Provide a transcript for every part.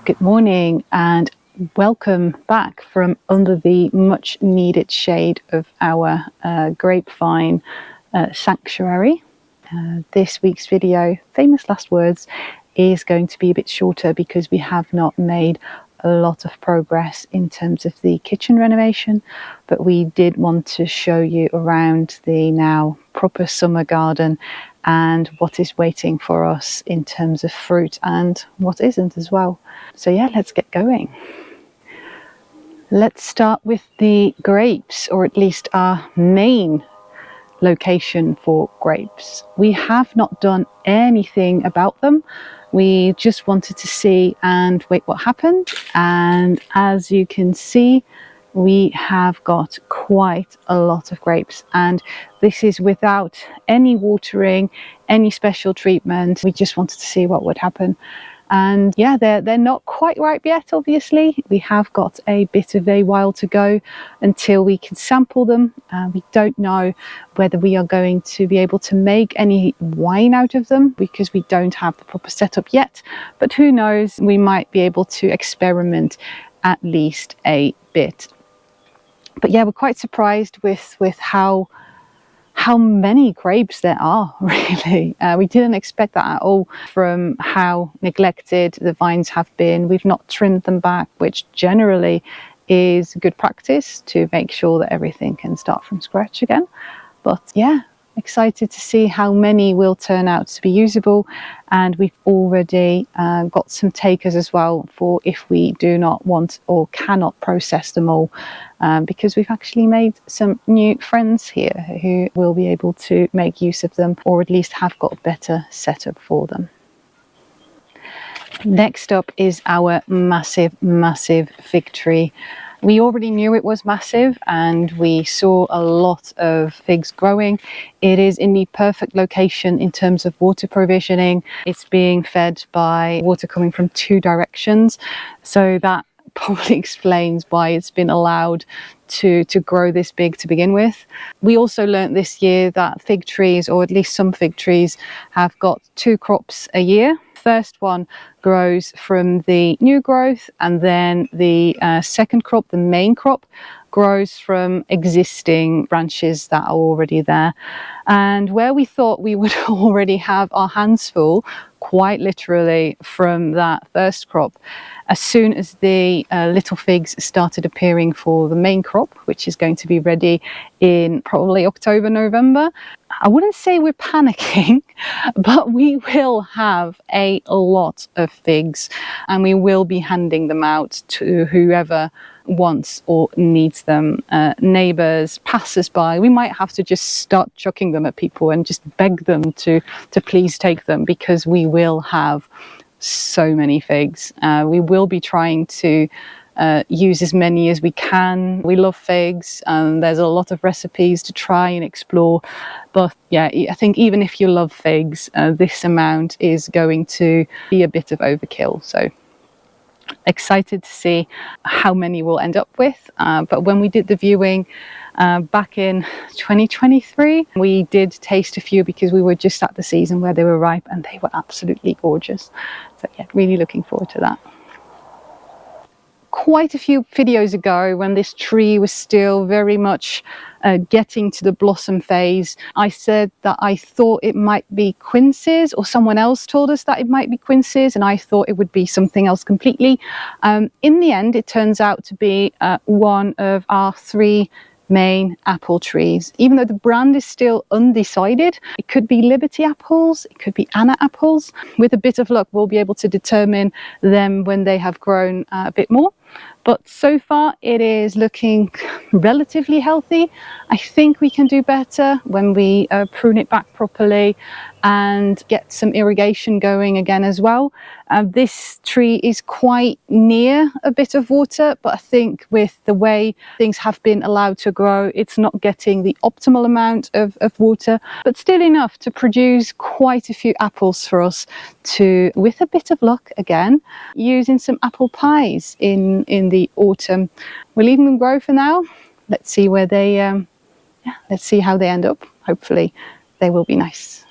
Good morning and welcome back from under the much needed shade of our grapevine sanctuary. This week's video, famous last words, is going to be a bit shorter because we have not made a lot of progress in terms of the kitchen renovation, but we did want to show you around the now proper summer garden and what is waiting for us in terms of fruit and what isn't as well. So yeah, let's get going. Let's start with the grapes, or at least our main location for grapes. We have not done anything about them. We just wanted to see and wait what happened. And as you can see, we have got quite a lot of grapes, and this is without any watering, any special treatment. We just wanted to see what would happen. And yeah, they're not quite ripe yet, obviously. We have got a bit of a while to go until we can sample them. We don't know whether we are going to be able to make any wine out of them because we don't have the proper setup yet. But who knows, we might be able to experiment at least a bit. But yeah, we're quite surprised with how many grapes there are, really. We didn't expect that at all from how neglected the vines have been. We've not trimmed them back, which generally is good practice to make sure that everything can start from scratch again. But yeah, excited to see how many will turn out to be usable, and we've already got some takers as well for if we do not want or cannot process them all, because we've actually made some new friends here who will be able to make use of them, or at least have got a better setup for them. Next up is our massive fig tree. We already knew it was massive and we saw a lot of figs growing. It is in the perfect location in terms of water provisioning. It's being fed by water coming from two directions, so that probably explains why it's been allowed to grow this big to begin with. We also learned this year that fig trees, or at least some fig trees, have got two crops a year. First one grows from the new growth, and then the second crop, the main crop, grows from existing branches that are already there. And where we thought we would already have our hands full, quite literally, from that first crop, as soon as the little figs started appearing for the main crop, which is going to be ready in probably October, November, I wouldn't say we're panicking, but we will have a lot of figs and we will be handing them out to whoever wants or needs them. Neighbours, passers-by. We might have to just start chucking them at people and just beg them to please take them, because we will have so many figs. We will be trying to use as many as we can. We love figs, and there's a lot of recipes to try and explore. But yeah, I think even if you love figs, this amount is going to be a bit of overkill. So excited to see how many we'll end up with. But when we did the viewing back in 2023, we did taste a few because we were just at the season where they were ripe, and they were absolutely gorgeous. So yeah, really looking forward to that. Quite a few videos ago, when this tree was still very much getting to the blossom phase, I said that I thought it might be quinces, or someone else told us that it might be quinces, and I thought it would be something else completely. In the end, it turns out to be one of our three main apple trees. Even though the brand is still undecided, it could be Liberty apples, it could be Anna apples. With a bit of luck, we'll be able to determine them when they have grown a bit more. But so far it is looking relatively healthy. I think we can do better when we prune it back properly and get some irrigation going again as well. This tree is quite near a bit of water, but I think with the way things have been allowed to grow, it's not getting the optimal amount of water, but still enough to produce quite a few apples for us to, with a bit of luck again, use in some apple pies in the autumn. We're leaving them grow for now. Let's see where they, let's see how they end up. Hopefully they will be nice.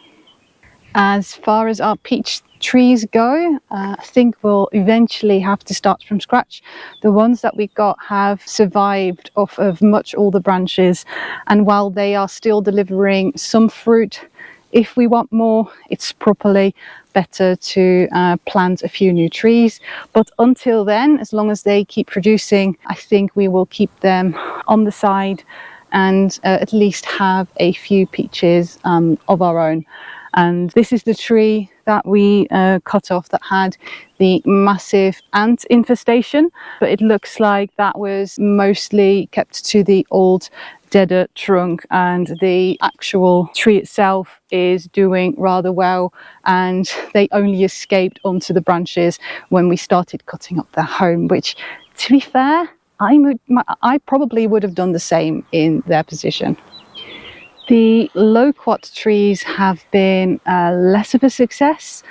As far as our peach trees go, I think we'll eventually have to start from scratch. The ones that we got have survived off of much older branches, and while they are still delivering some fruit, if we want more, it's probably better to plant a few new trees. But until then, as long as they keep producing, I think we will keep them on the side and at least have a few peaches of our own. And this is the tree that we cut off that had the massive ant infestation, but it looks like that was mostly kept to the old deader trunk, and the actual tree itself is doing rather well, and they only escaped onto the branches when we started cutting up their home, which, to be fair, I probably would have done the same in their position. The Lowquats trees have been less of a success.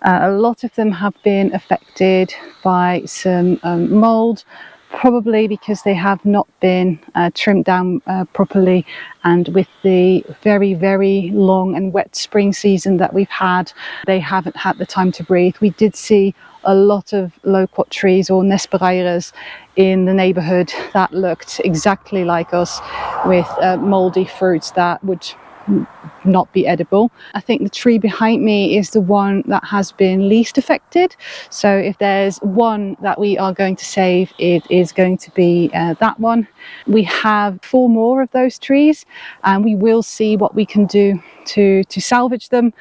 A lot of them have been affected by some mold, probably because they have not been trimmed down properly, and with the very long and wet spring season that we've had, they haven't had the time to breathe. We did see a lot of loquat trees or nespereiras in the neighborhood that looked exactly like us, with moldy fruits that would not be edible. I think the tree behind me is the one that has been least affected, so if there's one that we are going to save, it is going to be that one. We have 4 more of those trees, and we will see what we can do to salvage them,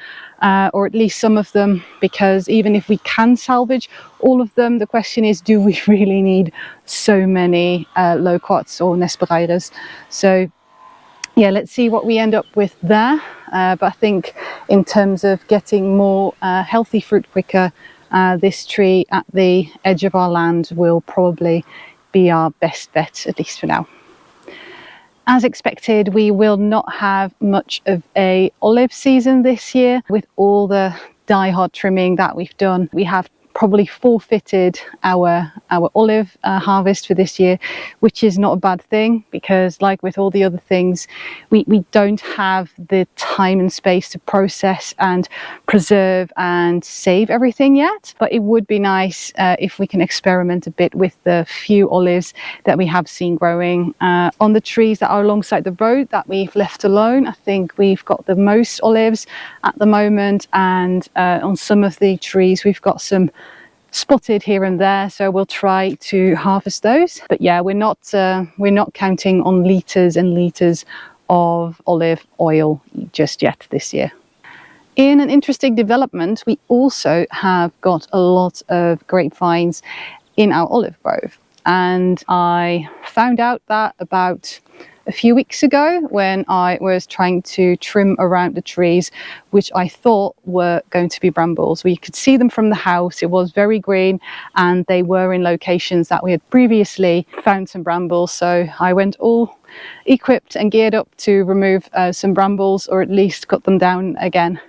or at least some of them, because even if we can salvage all of them, the question is, do we really need so many loquats or nespereiras? So yeah, let's see what we end up with there. But I think in terms of getting more healthy fruit quicker, this tree at the edge of our land will probably be our best bet, at least for now. As expected, we will not have much of a olive season this year. With all the die-hard trimming that we've done, we have probably forfeited our olive harvest for this year, which is not a bad thing, because like with all the other things, we don't have the time and space to process and preserve and save everything yet. But it would be nice if we can experiment a bit with the few olives that we have seen growing on the trees that are alongside the road that we've left alone. I think we've got the most olives at the moment, and on some of the trees we've got some spotted here and there, so we'll try to harvest those. But yeah, we're not counting on litres and litres of olive oil just yet this year. In an interesting development, we also have got a lot of grapevines in our olive grove, and I found out that about a few weeks ago when I was trying to trim around the trees, which I thought were going to be brambles. We could see them from the house, it was very green, and they were in locations that we had previously found some brambles. So I went all equipped and geared up to remove some brambles, or at least cut them down again.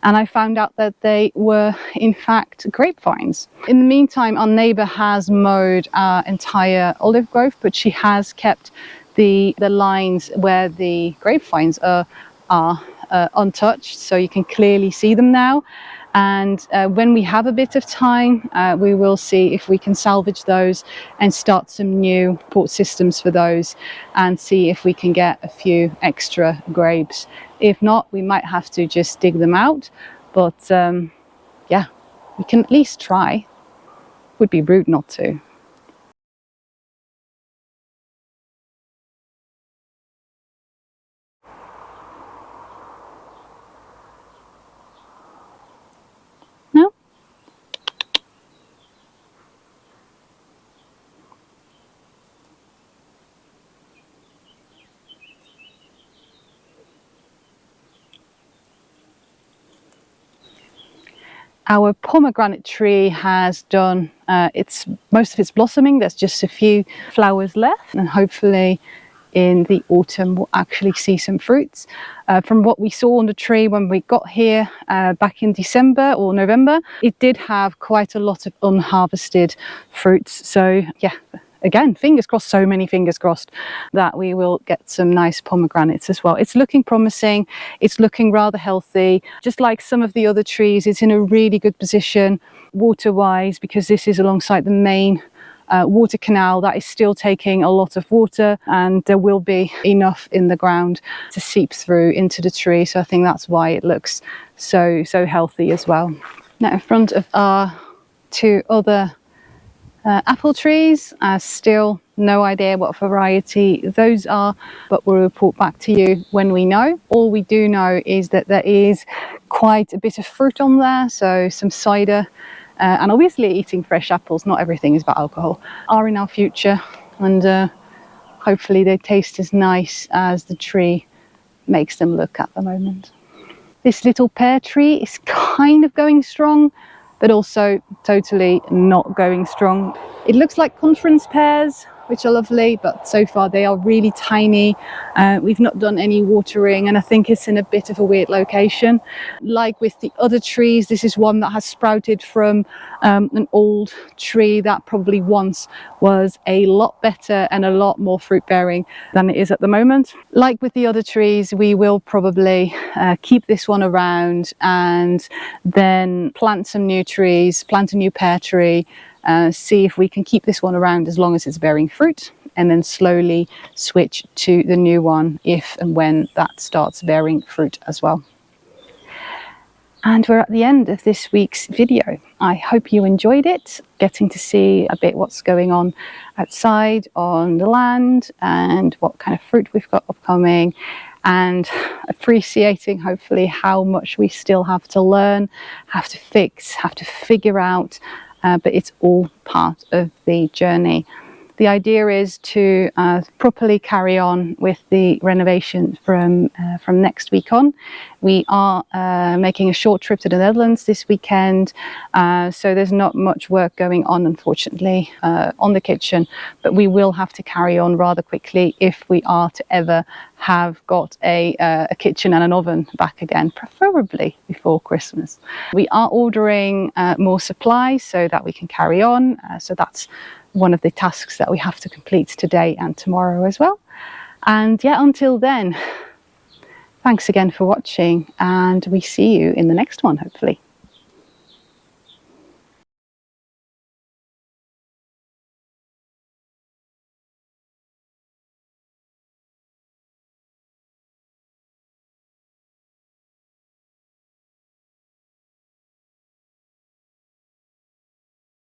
And I found out that they were in fact grapevines. In the meantime, our neighbour has mowed our entire olive grove, but she has kept the lines where the grapevines are untouched, so you can clearly see them now. And when we have a bit of time, we will see if we can salvage those and start some new port systems for those, and see if we can get a few extra grapes. If not, we might have to just dig them out, but yeah, we can at least try. Would be rude not to. No? Our pomegranate tree has done most of its blossoming. There's just a few flowers left, and hopefully in the autumn we'll actually see some fruits. From what we saw on the tree when we got here back in December or November, it did have quite a lot of unharvested fruits. So yeah, again, fingers crossed, so many fingers crossed, that we will get some nice pomegranates as well. It's looking promising. It's looking rather healthy. Just like some of the other trees, it's in a really good position water-wise, because this is alongside the main water canal that is still taking a lot of water, and there will be enough in the ground to seep through into the tree. So I think that's why it looks so healthy as well. Now in front of our two other apple trees, still no idea what variety those are, but we'll report back to you when we know. All we do know is that there is quite a bit of fruit on there, so some cider and obviously eating fresh apples, not everything is about alcohol, are in our future, and hopefully they taste as nice as the tree makes them look at the moment. This little pear tree is kind of going strong, but also totally not going strong. It looks like conference pears, which are lovely, but so far they are really tiny. We've not done any watering, and I think it's in a bit of a weird location. Like with the other trees, this is one that has sprouted from an old tree that probably once was a lot better and a lot more fruit bearing than it is at the moment. Like with the other trees, we will probably keep this one around and then plant some new trees, plant a new pear tree, see if we can keep this one around as long as it's bearing fruit, and then slowly switch to the new one if and when that starts bearing fruit as well. And we're at the end of this week's video. I hope you enjoyed it, getting to see a bit what's going on outside on the land and what kind of fruit we've got upcoming, and appreciating hopefully how much we still have to learn, have to fix, have to figure out, but it's all part of the journey. The idea is to properly carry on with the renovation from next week on. We are making a short trip to the Netherlands this weekend, so there's not much work going on, unfortunately, on the kitchen, but we will have to carry on rather quickly if we are to ever have got a kitchen and an oven back again, preferably before Christmas. We are ordering more supplies so that we can carry on, so that's one of the tasks that we have to complete today and tomorrow as well. And yeah, until then, thanks again for watching, and we see you in the next one, hopefully.